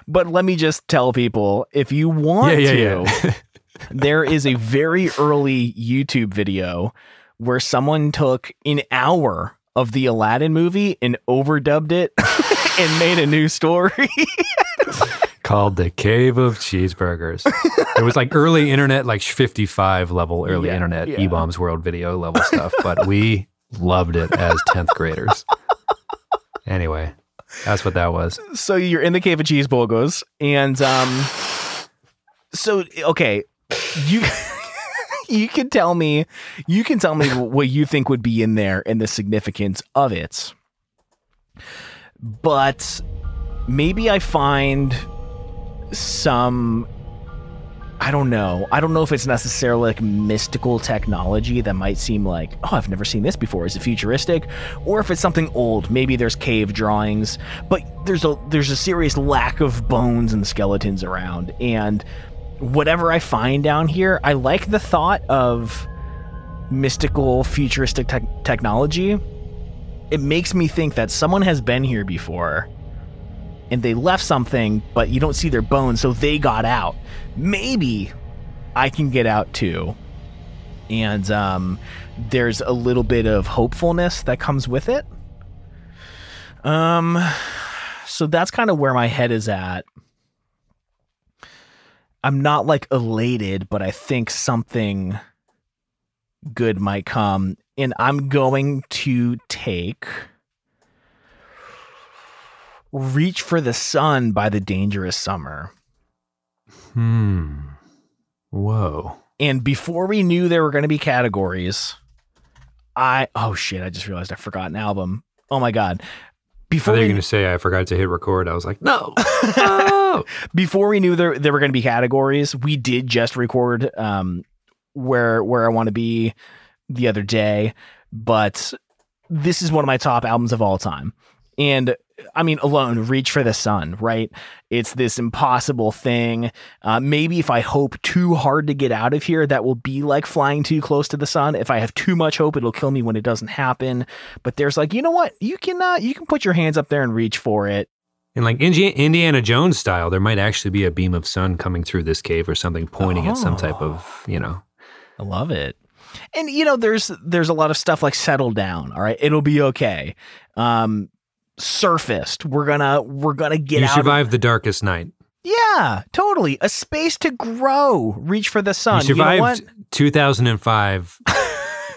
But let me just tell people, if you want to, there is a very early YouTube video where someone took an hour of the Aladdin movie and overdubbed it and made a new story. Called The Cave of Cheeseburgers. It was like early internet, like 55 level early internet, E-Bombs World Video level stuff, but we loved it as 10th graders. Anyway, that's what that was. So you're in the Cave of Cheeseburgers, and so okay, you can tell me what you think would be in there and the significance of it. But maybe I find some, I don't know if it's necessarily like mystical technology that might seem like, oh, I've never seen this before. Is it futuristic? Or if it's something old, maybe there's cave drawings, but there's a serious lack of bones and skeletons around. And whatever I find down here, I like the thought of mystical futuristic technology. It makes me think that someone has been here before and they left something, but you don't see their bones, so they got out. Maybe I can get out too. And there's a little bit of hopefulness that comes with it. So that's kind of where my head is at. I'm not like elated, but I think something good might come. And I'm going to take Reach for the Sun by The Dangerous Summer. Whoa. And before we knew there were going to be categories, I just realized I forgot an album. Oh my God. Before you were going to say I forgot to hit record, I was like, no. No. Before we knew there were going to be categories, we did just record Where I Want to Be the other day, but this is one of my top albums of all time. And I mean, alone, Reach for the Sun, right? It's this impossible thing. Maybe if I hope too hard to get out of here, that will be like flying too close to the sun. If I have too much hope, it'll kill me when it doesn't happen. But there's like, you know what? You can put your hands up there and reach for it. And like Indiana Jones style, there might actually be a beam of sun coming through this cave or something pointing at some type of, I love it. And, there's a lot of stuff like Settle Down. All right. It'll be okay. Surfaced. We're gonna get out. You survived the darkest night. Yeah, totally. A Space to Grow. Reach for the Sun. You survived 2005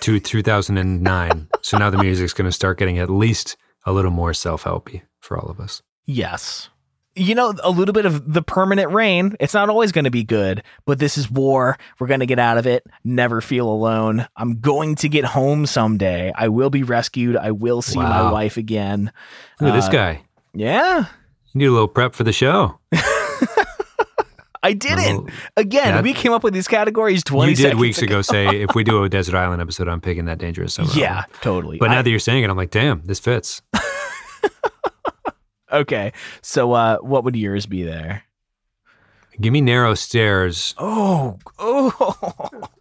to 2009. So now the music's going to start getting at least a little more self-helpy for all of us. Yes. A little bit of the permanent rain. It's not always going to be good, but this is war. We're going to get out of it. Never feel alone. I'm going to get home someday. I will be rescued. I will see my wife again. Look at this guy. Yeah. You do a little prep for the show. I didn't. Again, we came up with these categories 20 seconds ago. You did weeks ago say, if we do a Desert Island episode, I'm picking That Dangerous Summer. Yeah, totally. But now that you're saying it, I'm like, damn, this fits. Okay, so what would yours be there? Give me Narrow Stairs. Oh,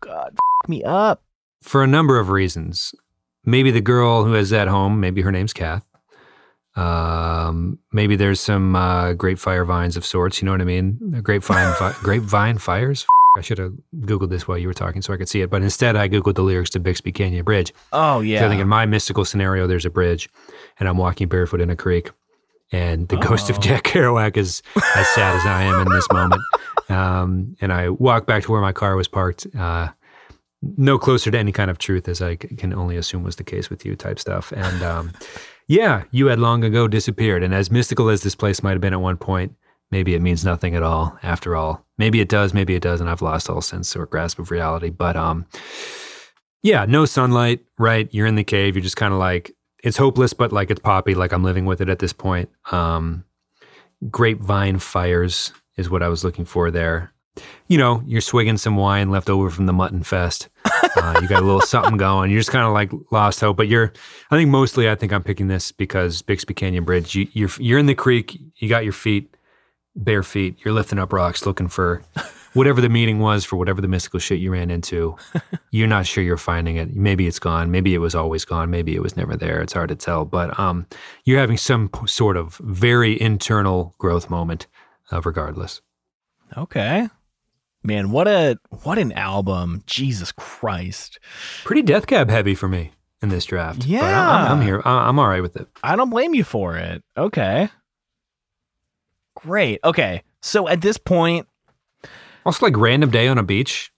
God, me up. For a number of reasons. Maybe the girl who is at home, maybe her name's Kath. Maybe there's some grape fire vines of sorts, you know what I mean? Grapevine fires? I should have Googled this while you were talking so I could see it, but instead I Googled the lyrics to Bixby Canyon Bridge. Oh, yeah. So I think in my mystical scenario, there's a bridge, and I'm walking barefoot in a creek. And the ghost of Jack Kerouac is as sad as I am in this moment. And I walk back to where my car was parked, no closer to any kind of truth as I can only assume was the case with you type stuff. And you had long ago disappeared. And as mystical as this place might have been at one point, maybe it means nothing at all after all. Maybe it does, maybe it doesn't. I've lost all sense or grasp of reality. But no sunlight, right? You're in the cave. You're just kind of like, it's hopeless, but like it's poppy, like I'm living with it at this point. Grapevine fires is what I was looking for there. You're swigging some wine left over from the Mutton Fest. You got a little something going. You're just kind of like lost hope. But I think I'm picking this because Bixby Canyon Bridge, you're in the creek, you got your feet, bare feet, you're lifting up rocks looking for whatever the meaning was for whatever the mystical shit you ran into. You're not sure you're finding it. Maybe it's gone. Maybe it was always gone. Maybe it was never there. It's hard to tell. But you're having some sort of very internal growth moment regardless. Okay. Man, what an album. Jesus Christ. Pretty Death Cab heavy for me. in this draft. Yeah. But I'm here. I'm all right with it. I don't blame you for it. Okay. Great. Okay. So at this point, also like random day on a beach.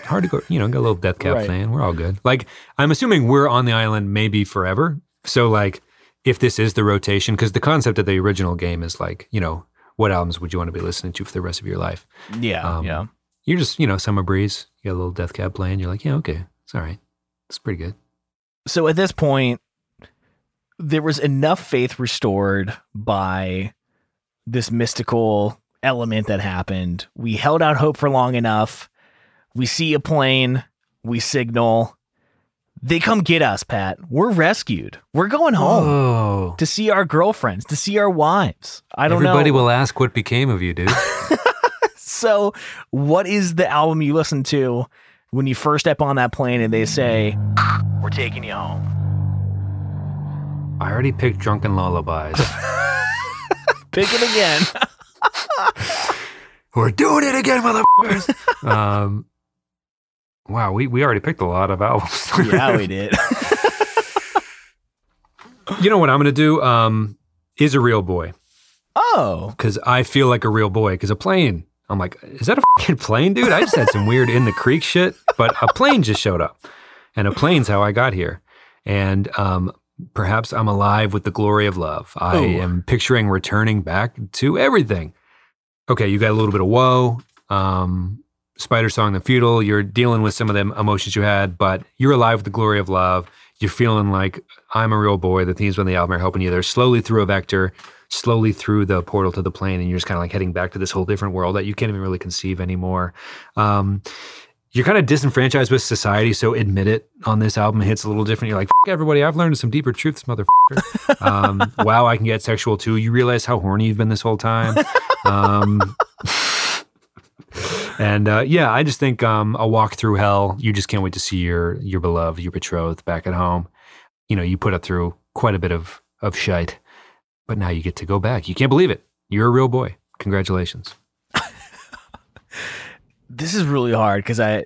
Hard to go, get a little Death Cab Right. fan. We're all good. Like, I'm assuming we're on the island maybe forever. So like, if this is the rotation, because the concept of the original game is like, what albums would you want to be listening to for the rest of your life? yeah. You're just, summer breeze, you got a little Death Cab playing. You're like, yeah, okay, it's all right. It's pretty good. So at this point, there was enough faith restored by this mystical element that happened. We held out hope for long enough. We see a plane. We signal. They come get us, Pat. We're rescued. We're going home Oh, to see our girlfriends, to see our wives. I don't know. everybody will ask what became of you, dude. So what is the album you listen to when you first step on that plane and they say, we're taking you home? I already picked Drunken Lullabies. Pick it again. We're doing it again, motherfuckers. Wow, we already picked a lot of albums. Yeah, we did. You know what I'm going to do? Is a real boy. Oh. Because I feel like a real boy. Because a plane, I'm like, is that a fucking plane, dude? I just had some weird in the creek shit, but a plane just showed up. And a plane's how I got here. And perhaps I'm alive with the glory of love. I am picturing returning back to everything. Okay, you got a little bit of woe. Spider Song, The Feudal, you're dealing with some of them emotions you had, but you're alive with the glory of love. You're feeling like I'm a real boy. The themes on the album are helping you there slowly through a vector, slowly through the portal to the plane, and you're just kind of like heading back to this whole different world that you can't even really conceive anymore. You're kind of disenfranchised with society, so admit it on this album. It hits a little different. You're like, F everybody, I've learned some deeper truths, motherfucker. Wow, I can get sexual too. You realize how horny you've been this whole time. And I just think a walk through hell. You just can't wait to see your beloved, your betrothed back at home. You put up through quite a bit of shite, but now you get to go back. You can't believe it. You're a real boy. Congratulations. This is really hard because I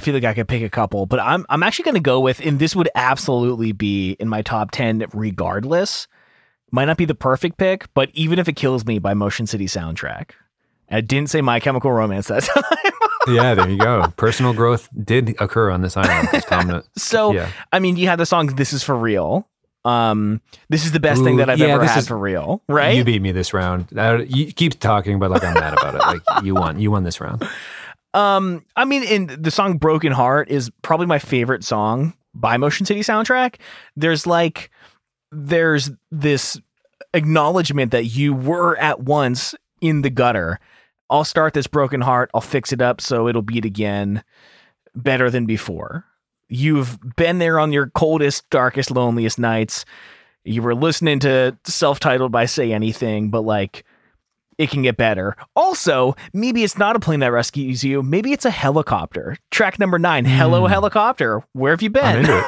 feel like I could pick a couple, but I'm actually going to go with, and this would absolutely be in my top 10 regardless. Might not be the perfect pick, but Even If It Kills Me by Motion City Soundtrack. I didn't say My Chemical Romance that time. Yeah, there you go. Personal growth did occur on this island. So, I mean, you had the song This Is For Real. This is the best thing that I've ever had for real, right? You beat me this round. You keep talking, but like I'm mad about it. Like you won this round. I mean, in the song Broken Heart is probably my favorite song by Motion City Soundtrack. There's this acknowledgement that you were at once in the gutter. I'll start this broken heart. I'll fix it up so it'll beat again better than before. You've been there on your coldest, darkest, loneliest nights. You were listening to Self-Titled by Say Anything, but like it can get better. Also, maybe it's not a plane that rescues you. Maybe it's a helicopter. Track number 9, Hello Helicopter. Where have you been? I'm into it.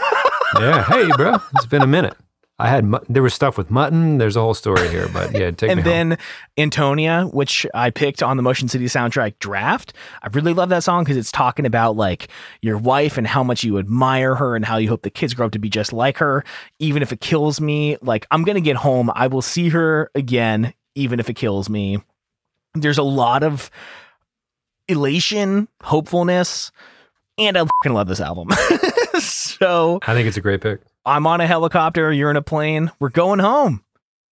Yeah. Hey, bro. It's been a minute. There was stuff with mutton. There's a whole story here, but yeah, take me home. And then Antonia, which I picked on the Motion City Soundtrack draft. I really love that song because it's talking about like your wife and how much you admire her and how you hope the kids grow up to be just like her. Even if it kills me, like I'm going to get home. I will see her again, even if it kills me. There's a lot of elation, hopefulness, and I fucking love this album. So I think it's a great pick. I'm on a helicopter. You're in a plane. We're going home.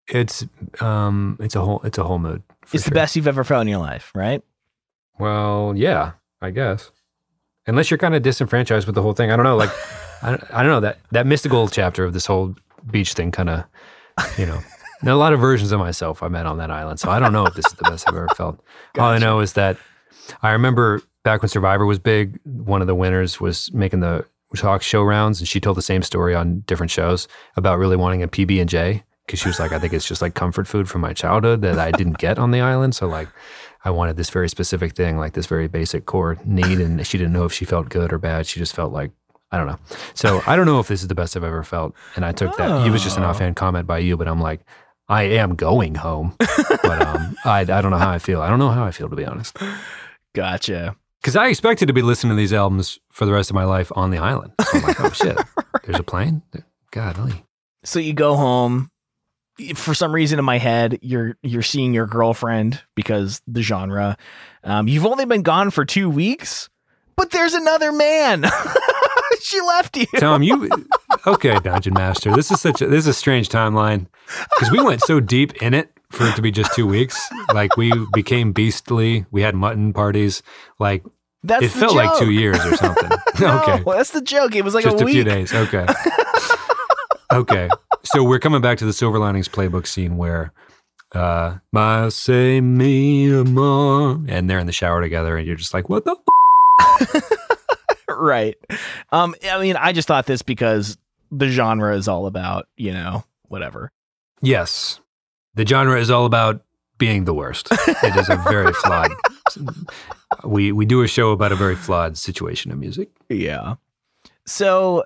It's a whole mood. It's the best you've ever felt in your life, right? Well, yeah, I guess. Unless you're kind of disenfranchised with the whole thing. I don't know. Like, I don't know that mystical chapter of this whole beach thing kind of, there are a lot of versions of myself I met on that island. So I don't know if this is the best I've ever felt. Gotcha. All I know is that I remember back when Survivor was big, one of the winners was making the talk show rounds, and she told the same story on different shows about really wanting a PB&J because she was like, I think it's just like comfort food from my childhood that I didn't get on the island. So like I wanted this very specific thing, like this very basic core need, and she didn't know if she felt good or bad. She just felt like, I don't know. So I don't know if this is the best I've ever felt. And I took that. It was just an offhand comment by you, but I'm like, I am going home. But I don't know how I feel. I don't know how I feel, to be honest. Gotcha. Because I expected to be listening to these albums for the rest of my life on the island. So I'm like, oh shit, there's a plane? Godly. So you go home. For some reason in my head, you're seeing your girlfriend because the genre. You've only been gone for 2 weeks, but there's another man. She left you. Tom, okay, Dungeon Master. This is a strange timeline because we went so deep in it for it to be just 2 weeks. Like we became beastly. We had mutton parties. Like it felt like 2 years or something. No, okay, well, that's the joke. It was like just a week. Few days. Okay. Okay. So we're coming back to the Silver Linings Playbook scene where "Ma say mi amor," and they're in the shower together, and you're just like, "What the?" Right. I mean, I just thought this because the genre is all about, whatever. Yes, the genre is all about being the worst. It is a very flawed. We do a show about a very flawed situation in music. Yeah. So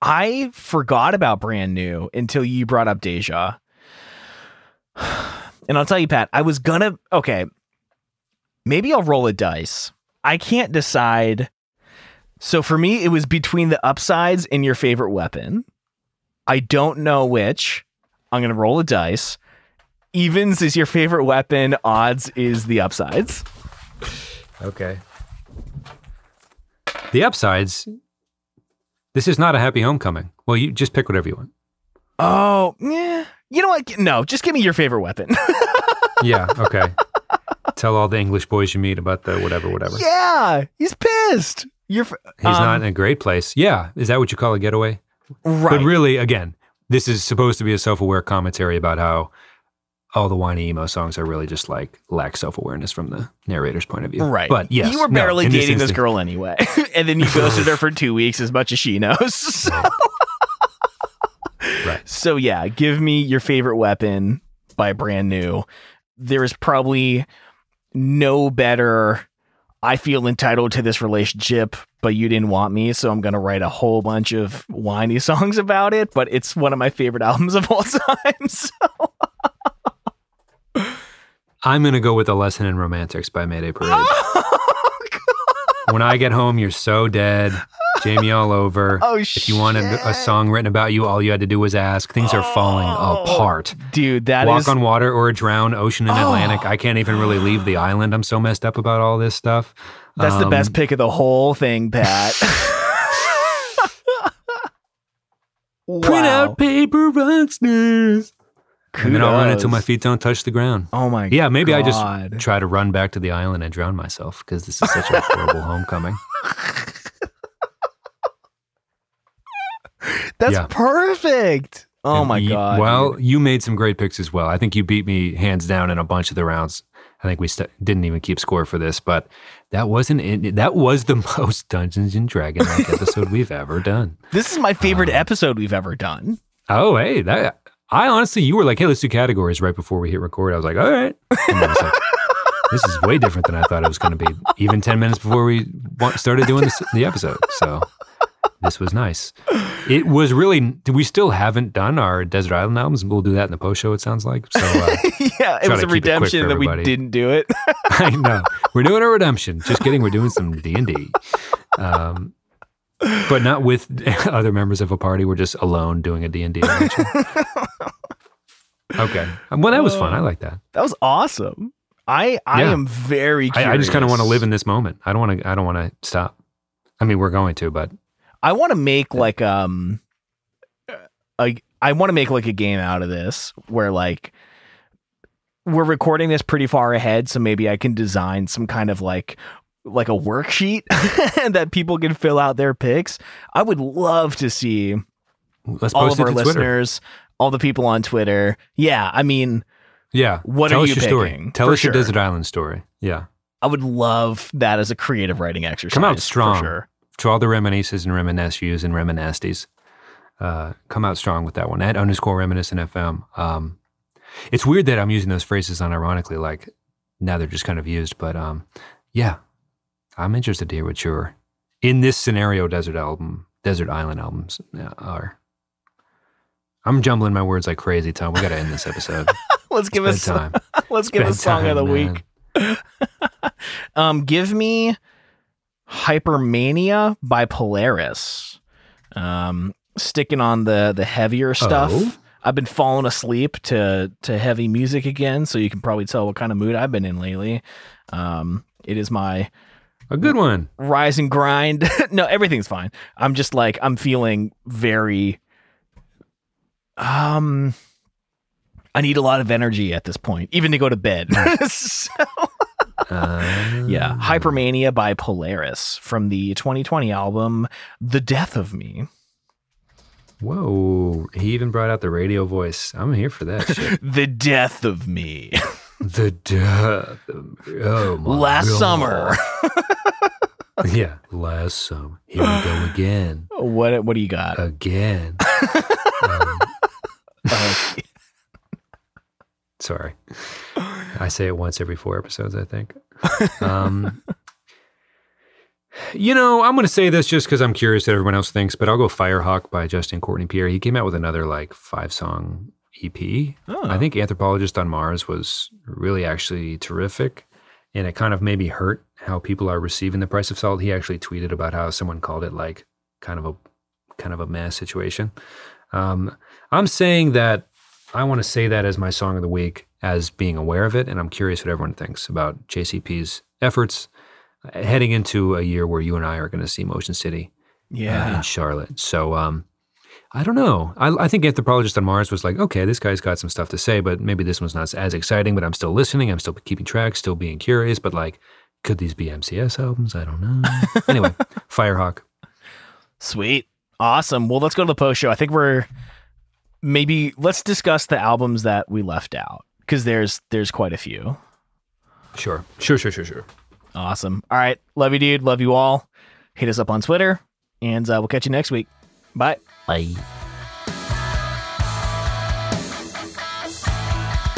I forgot about Brand New until you brought up Deja. And I'll tell you, Pat, maybe I'll roll a dice. I can't decide. So for me, it was between the Upsides and Your Favorite Weapon. I don't know which. I'm going to roll a dice. Evens is Your Favorite Weapon. Odds is the Upsides. Okay. The Upsides. This is not a happy homecoming. Well, you just pick whatever you want. Oh, yeah. You know what? No, just give me Your Favorite Weapon. Yeah, okay. Tell all the English boys you meet about the whatever. Yeah, he's pissed. He's not in a great place. Yeah, is that what you call a getaway? Right. But really, again, this is supposed to be a self-aware commentary about how all the whiny emo songs are really just like lack self-awareness from the narrator's point of view. Right. But yes. You were barely dating this girl anyway. And then you ghosted her for 2 weeks as much as she knows. So. Right. So yeah, give me Your Favorite Weapon by Brand New. There is probably no better I feel entitled to this relationship, but you didn't want me, so I'm going to write a whole bunch of whiny songs about it, but it's one of my favorite albums of all time. So. I'm going to go with A Lesson in Romantics by Mayday Parade. Oh, God. When I Get Home, You're So Dead. Jamie All Over. Oh, shit. If you wanted a song written about you, all you had to do was ask. Things are falling apart. Dude, Walk on Water or Drown, Ocean and Atlantic. I can't even really leave the island. I'm so messed up about all this stuff. That's the best pick of the whole thing, Pat. Wow. Print out paper, rockstars. And then I'll run until my feet don't touch the ground. Oh my God. Yeah, maybe I just try to run back to the island and drown myself because this is such a horrible homecoming. That's perfect. Oh my God. Well, dude. you made some great picks as well. I think you beat me hands down in a bunch of the rounds. I think we didn't even keep score for this, but that wasn't it. That was the most Dungeons and Dragons-like episode we've ever done. This is my favorite episode we've ever done. Oh, hey, I honestly, you were like, hey, let's do categories right before we hit record. I was like, all right. And I was like, this is way different than I thought it was going to be. Even 10 minutes before we started doing the episode. So this was nice. It was really, we still haven't done our Desert Island albums. We'll do that in the post show, it sounds like. So yeah, it was a redemption that we didn't do it. I know. We're doing a redemption. Just kidding. We're doing some D&D. But not with other members of a party. We're just alone doing a D&D redemption. Okay. Well, that was fun. I like that. That was awesome. I am very curious. I just kind of want to live in this moment. I don't want to stop. I mean, we're going to, but I want to make like I want to make like a game out of this where like we're recording this pretty far ahead, so maybe I can design some kind of like a worksheet that people can fill out their picks. I would love to see all of our listeners, all the people on Twitter. Yeah, I mean, yeah. What Tell are us you your picking? Story. Tell us your Desert Island story. Yeah. I would love that as a creative writing exercise. Come out strong. For sure. To all the reminisces and reminisces and reminisces. Come out strong with that one. @ _reminiscent FM. It's weird that I'm using those phrases unironically, like now they're just kind of used, but yeah. I'm interested to hear what your, in this scenario, Desert Island albums are. I'm jumbling my words like crazy, Tom. We got to end this episode. Let's give us time. Let's give a song of the week. Give me Hypermania by Polaris. Sticking on the heavier stuff. Oh. I've been falling asleep to heavy music again, so you can probably tell what kind of mood I've been in lately. It is a good one. Rise and grind. No, everything's fine. I'm just like, I'm feeling very, I need a lot of energy at this point, even to go to bed. So, yeah. Hypermania by Polaris from the 2020 album, The Death of Me. Whoa. He even brought out the radio voice. I'm here for that shit. The Death of Me. The death of me. Oh, my Last God. summer. Yeah, last summer. Here we go again. What do you got? Again. Sorry. I say it once every 4 episodes, I think. You know, I'm going to say this just because I'm curious what everyone else thinks, but I'll go Firehawk by Justin Courtney Pierre. He came out with another like 5-song EP. Oh. I think Anthropologist on Mars was really actually terrific, and it kind of maybe hurt how people are receiving The Price of Salt. He actually tweeted about how someone called it like kind of a mess situation. I'm saying that I want to say that as my song of the week, as being aware of it, and I'm curious what everyone thinks about JCP's efforts heading into a year where you and I are going to see Motion City in Charlotte. So I don't know. I think Anthropologist on Mars was like, okay, this guy's got some stuff to say, but maybe this one's not as exciting, but I'm still listening. I'm still keeping track, still being curious, but like, could these be MCS albums? I don't know. Anyway, Firehawk. Sweet. Awesome. Well, let's go to the post show. I think let's discuss the albums that we left out, because there's quite a few. Sure. Awesome. All right. Love you, dude. Love you all. Hit us up on Twitter, and we'll catch you next week. Bye. Bye.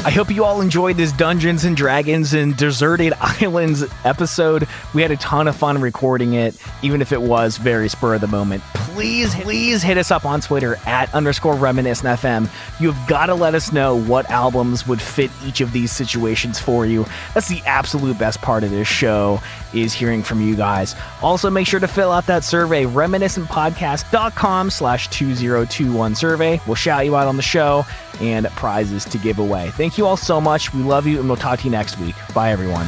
I hope you all enjoyed this Dungeons and Dragons and Deserted Islands episode. We had a ton of fun recording it, even if it was very spur of the moment. Please hit us up on Twitter @_reminiscentfm. You've got to let us know what albums would fit each of these situations for you. That's the absolute best part of this show, is hearing from you guys. Also, make sure to fill out that survey, reminiscentpodcast.com/2021 survey. We'll shout you out on the show and prizes to give away. Thank you all so much. We love you, and we'll talk to you next week. Bye, everyone.